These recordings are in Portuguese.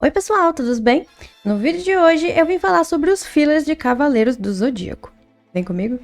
Oi pessoal, tudo bem? No vídeo de hoje eu vim falar sobre os fillers de Cavaleiros do Zodíaco. Vem comigo?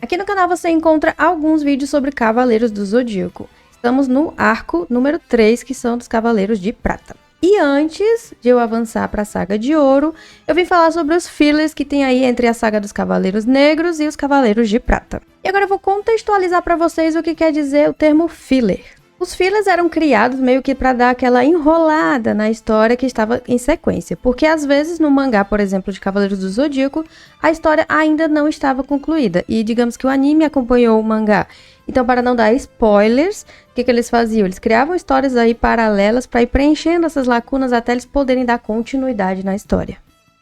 Aqui no canal você encontra alguns vídeos sobre Cavaleiros do Zodíaco. Estamos no arco número 3, que são dos Cavaleiros de Prata. E antes de eu avançar para a Saga de Ouro, eu vim falar sobre os fillers que tem aí entre a Saga dos Cavaleiros Negros e os Cavaleiros de Prata. E agora eu vou contextualizar para vocês o que quer dizer o termo filler. Os fillers eram criados meio que para dar aquela enrolada na história que estava em sequência, porque às vezes no mangá, por exemplo, de Cavaleiros do Zodíaco, a história ainda não estava concluída, e digamos que o anime acompanhou o mangá. Então, para não dar spoilers, o que eles faziam? Eles criavam histórias aí paralelas para ir preenchendo essas lacunas até eles poderem dar continuidade na história.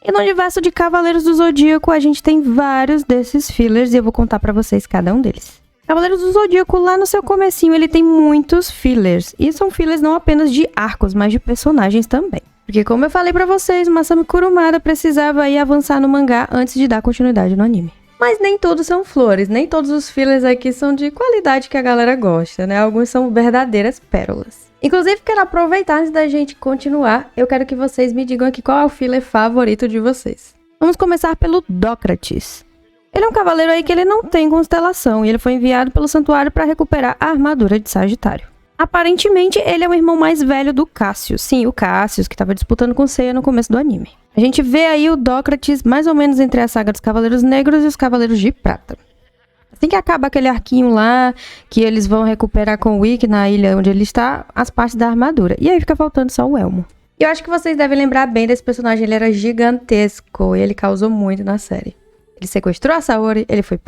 E no universo de Cavaleiros do Zodíaco, a gente tem vários desses fillers e eu vou contar para vocês cada um deles. Cavaleiros do Zodíaco, lá no seu comecinho, ele tem muitos fillers. E são fillers não apenas de arcos, mas de personagens também. Porque como eu falei pra vocês, Masami Kurumada precisava aí avançar no mangá antes de dar continuidade no anime. Mas nem todos são flores, nem todos os fillers aqui são de qualidade que a galera gosta, né? Alguns são verdadeiras pérolas. Inclusive, quero aproveitar antes da gente continuar, eu quero que vocês me digam aqui qual é o filler favorito de vocês. Vamos começar pelo Dócrates. Ele é um cavaleiro aí que ele não tem constelação e ele foi enviado pelo santuário para recuperar a armadura de Sagitário. Aparentemente, ele é o irmão mais velho do Cassius. Sim, o Cassius, que estava disputando com Seiya no começo do anime. A gente vê aí o Dócrates mais ou menos entre a saga dos Cavaleiros Negros e os Cavaleiros de Prata. Assim que acaba aquele arquinho lá, que eles vão recuperar com o Ikki na ilha onde ele está, as partes da armadura. E aí fica faltando só o elmo. E eu acho que vocês devem lembrar bem desse personagem, ele era gigantesco e ele causou muito na série. Ele sequestrou a Saori, ele foi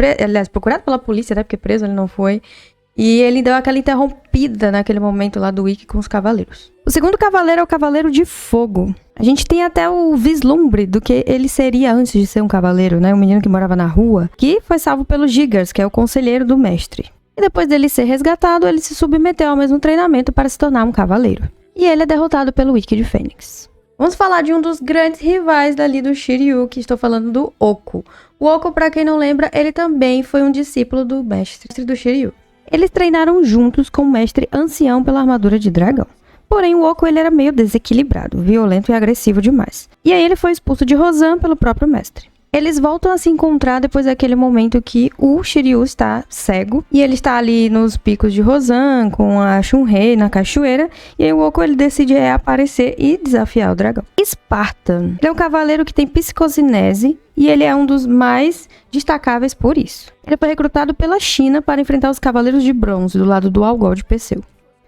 procurado pela polícia, né? Porque preso ele não foi. E ele deu aquela interrompida naquele momento lá do Ikki com os cavaleiros. O segundo cavaleiro é o Cavaleiro de Fogo. A gente tem até o vislumbre do que ele seria antes de ser um cavaleiro, né? Um menino que morava na rua, que foi salvo pelo Gigas, que é o conselheiro do mestre. E depois dele ser resgatado, ele se submeteu ao mesmo treinamento para se tornar um cavaleiro. E ele é derrotado pelo Ikki de Fênix. Vamos falar de um dos grandes rivais dali do Shiryu, que estou falando do Oko. O Oko, para quem não lembra, ele também foi um discípulo do mestre do Shiryu. Eles treinaram juntos com o mestre ancião pela armadura de dragão. Porém, o Oko ele era meio desequilibrado, violento e agressivo demais. E aí ele foi expulso de Rozan pelo próprio mestre. Eles voltam a se encontrar depois daquele momento que o Shiryu está cego. E ele está ali nos picos de Rozan, com a Shunrei na cachoeira. E aí o Oko ele decide reaparecer e desafiar o dragão. Spartan. Ele é um cavaleiro que tem psicocinese. E ele é um dos mais destacáveis por isso. Ele foi recrutado pela China para enfrentar os Cavaleiros de Bronze, do lado do Algol de Perseu.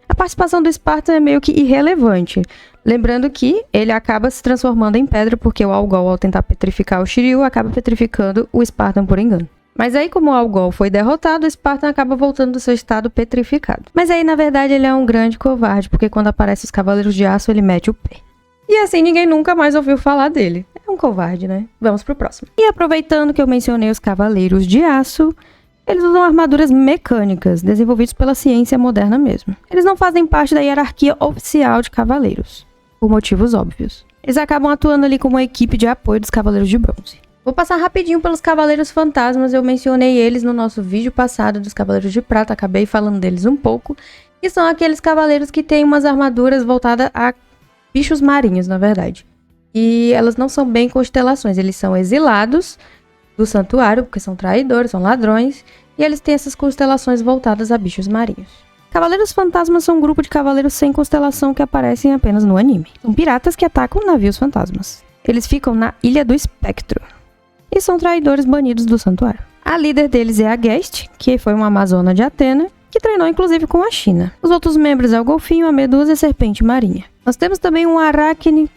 A participação do Spartan é meio que irrelevante. Lembrando que ele acaba se transformando em pedra porque o Algol, ao tentar petrificar o Shiryu, acaba petrificando o Spartan por engano. Mas aí, como o Algol foi derrotado, o Spartan acaba voltando do seu estado petrificado. Mas aí, na verdade, ele é um grande covarde, porque quando aparecem os Cavaleiros de Aço, ele mete o pé. E assim, ninguém nunca mais ouviu falar dele. É um covarde, né? Vamos pro próximo. E aproveitando que eu mencionei os Cavaleiros de Aço, eles usam armaduras mecânicas, desenvolvidos pela ciência moderna mesmo. Eles não fazem parte da hierarquia oficial de cavaleiros, por motivos óbvios. Eles acabam atuando ali como uma equipe de apoio dos Cavaleiros de Bronze. Vou passar rapidinho pelos Cavaleiros Fantasmas, eu mencionei eles no nosso vídeo passado dos Cavaleiros de Prata, acabei falando deles um pouco, que são aqueles cavaleiros que têm umas armaduras voltadas a bichos marinhos, na verdade. E elas não são bem constelações, eles são exilados do santuário, porque são traidores, são ladrões, e eles têm essas constelações voltadas a bichos marinhos. Cavaleiros Fantasmas são um grupo de cavaleiros sem constelação que aparecem apenas no anime. São piratas que atacam navios fantasmas. Eles ficam na Ilha do Espectro. E são traidores banidos do santuário. A líder deles é a Guest, que foi uma amazona de Atena, que treinou inclusive com a China. Os outros membros é o Golfinho, a Medusa e a Serpente Marinha. Nós temos também um Aracne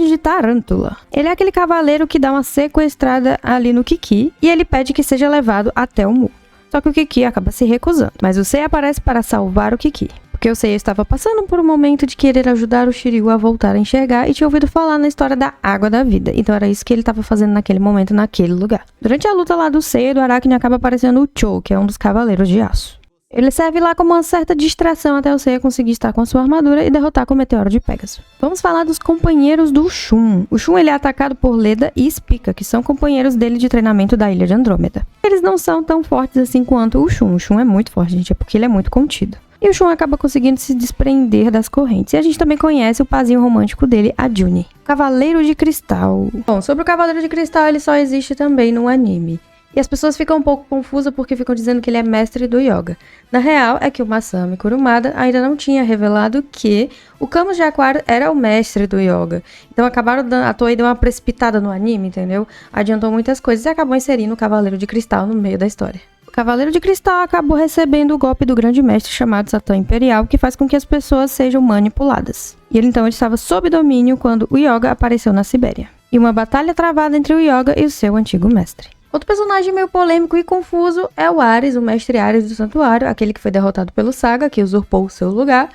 de Tarântula. Ele é aquele cavaleiro que dá uma sequestrada ali no Kiki e ele pede que seja levado até o Mu. Só que o Kiki acaba se recusando, mas o Seiya aparece para salvar o Kiki. Porque o Seiya estava passando por um momento de querer ajudar o Shiryu a voltar a enxergar e tinha ouvido falar na história da Água da Vida. Então era isso que ele estava fazendo naquele momento, naquele lugar. Durante a luta lá do Seiya e do Aracne acaba aparecendo o Cho, que é um dos Cavaleiros de Aço. Ele serve lá como uma certa distração até o Seiya conseguir estar com a sua armadura e derrotar com o Meteoro de Pégaso. Vamos falar dos companheiros do Shun. O Shun ele é atacado por Leda e Spica, que são companheiros dele de treinamento da Ilha de Andrômeda. Eles não são tão fortes assim quanto o Shun. O Shun é muito forte, gente, é porque ele é muito contido. E o Shun acaba conseguindo se desprender das correntes. E a gente também conhece o parzinho romântico dele, a Juni. Cavaleiro de Cristal. Bom, sobre o Cavaleiro de Cristal, ele só existe também no anime. E as pessoas ficam um pouco confusas porque ficam dizendo que ele é mestre do yoga. Na real, é que o Masami Kurumada ainda não tinha revelado que o Camus de Aquário era o mestre do yoga. Então acabaram dando, a Toei deu uma precipitada no anime, entendeu? Adiantou muitas coisas e acabou inserindo o Cavaleiro de Cristal no meio da história. O Cavaleiro de Cristal acabou recebendo o golpe do grande mestre chamado Satã Imperial, que faz com que as pessoas sejam manipuladas. E ele estava sob domínio quando o Yoga apareceu na Sibéria. E uma batalha travada entre o Yoga e o seu antigo mestre. Outro personagem meio polêmico e confuso é o Ares, o mestre Ares do Santuário, aquele que foi derrotado pelo Saga, que usurpou o seu lugar.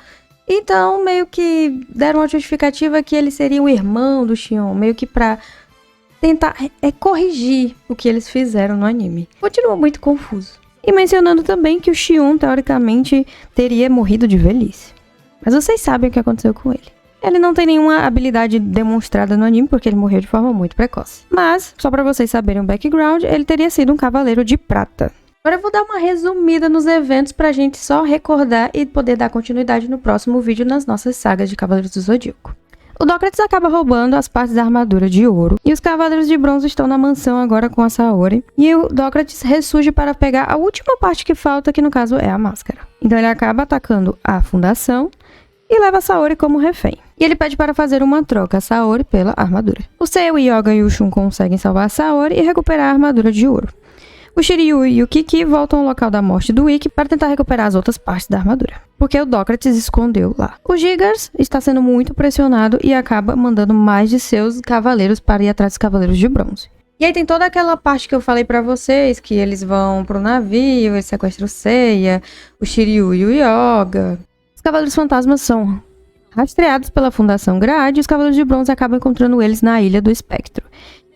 Então, meio que deram uma justificativa que ele seria o irmão do Xion, meio que pra tentar corrigir o que eles fizeram no anime. Continua muito confuso. E mencionando também que o Xion, teoricamente, teria morrido de velhice. Mas vocês sabem o que aconteceu com ele. Ele não tem nenhuma habilidade demonstrada no anime, porque ele morreu de forma muito precoce. Mas, só pra vocês saberem o background, ele teria sido um cavaleiro de prata. Agora eu vou dar uma resumida nos eventos pra gente só recordar e poder dar continuidade no próximo vídeo nas nossas sagas de Cavaleiros do Zodíaco. O Dócrates acaba roubando as partes da armadura de ouro, e os Cavaleiros de Bronze estão na mansão agora com a Saori, e o Dócrates ressurge para pegar a última parte que falta, que no caso é a máscara. Então ele acaba atacando a fundação, e leva a Saori como refém. E ele pede para fazer uma troca, a Saori pela armadura. O Sei, o Yoga e o Shun conseguem salvar a Saori e recuperar a armadura de ouro. O Shiryu e o Kiki voltam ao local da morte do Ikki para tentar recuperar as outras partes da armadura, porque o Dócrates escondeu lá. O Gigas está sendo muito pressionado e acaba mandando mais de seus cavaleiros para ir atrás dos Cavaleiros de Bronze. E aí tem toda aquela parte que eu falei pra vocês, que eles vão pro navio, eles sequestram o Seiya, o Shiryu e o Yoga. Os Cavaleiros Fantasmas são rastreados pela Fundação Grade e os Cavaleiros de Bronze acabam encontrando eles na Ilha do Espectro.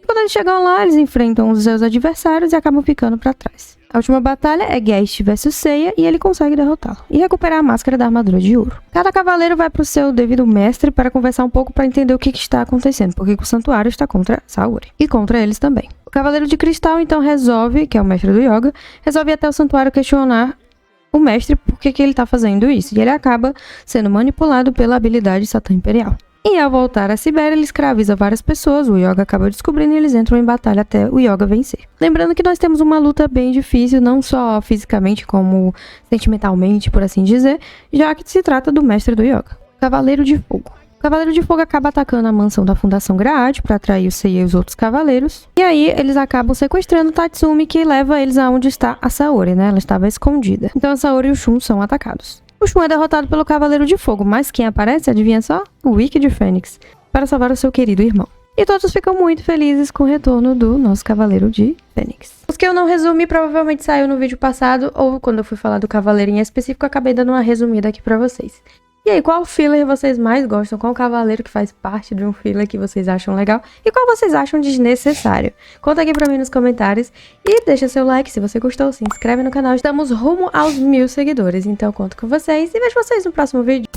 E quando eles chegam lá, eles enfrentam os seus adversários e acabam ficando pra trás. A última batalha é Geist vs Seiya e ele consegue derrotá-lo e recuperar a máscara da armadura de ouro. Cada cavaleiro vai pro seu devido mestre para conversar um pouco para entender o que está acontecendo, porque o santuário está contra Saori e contra eles também. O Cavaleiro de Cristal então resolve, que é o mestre do Yoga, resolve ir até o santuário questionar o mestre por que ele está fazendo isso, e ele acaba sendo manipulado pela habilidade Satã Imperial. E ao voltar à Sibéria, ele escraviza várias pessoas, o Yoga acaba descobrindo e eles entram em batalha até o Yoga vencer. Lembrando que nós temos uma luta bem difícil, não só fisicamente como sentimentalmente, por assim dizer, já que se trata do mestre do Yoga, Cavaleiro de Fogo. O Cavaleiro de Fogo acaba atacando a mansão da Fundação Graade para atrair o Seiya e os outros cavaleiros. E aí eles acabam sequestrando Tatsumi, que leva eles aonde está a Saori, né? Ela estava escondida. Então a Saori e o Shun são atacados. O Shun é derrotado pelo Cavaleiro de Fogo, mas quem aparece, adivinha só? O Ikki de Fênix, para salvar o seu querido irmão. E todos ficam muito felizes com o retorno do nosso Cavaleiro de Fênix. Os que eu não resumi provavelmente saiu no vídeo passado, ou quando eu fui falar do Cavaleiro em específico, eu acabei dando uma resumida aqui pra vocês. E aí, qual filler vocês mais gostam? Qual cavaleiro que faz parte de um filler que vocês acham legal? E qual vocês acham desnecessário? Conta aqui pra mim nos comentários. E deixa seu like se você gostou, se inscreve no canal. Estamos rumo aos 1000 seguidores, então conto com vocês. E vejo vocês no próximo vídeo.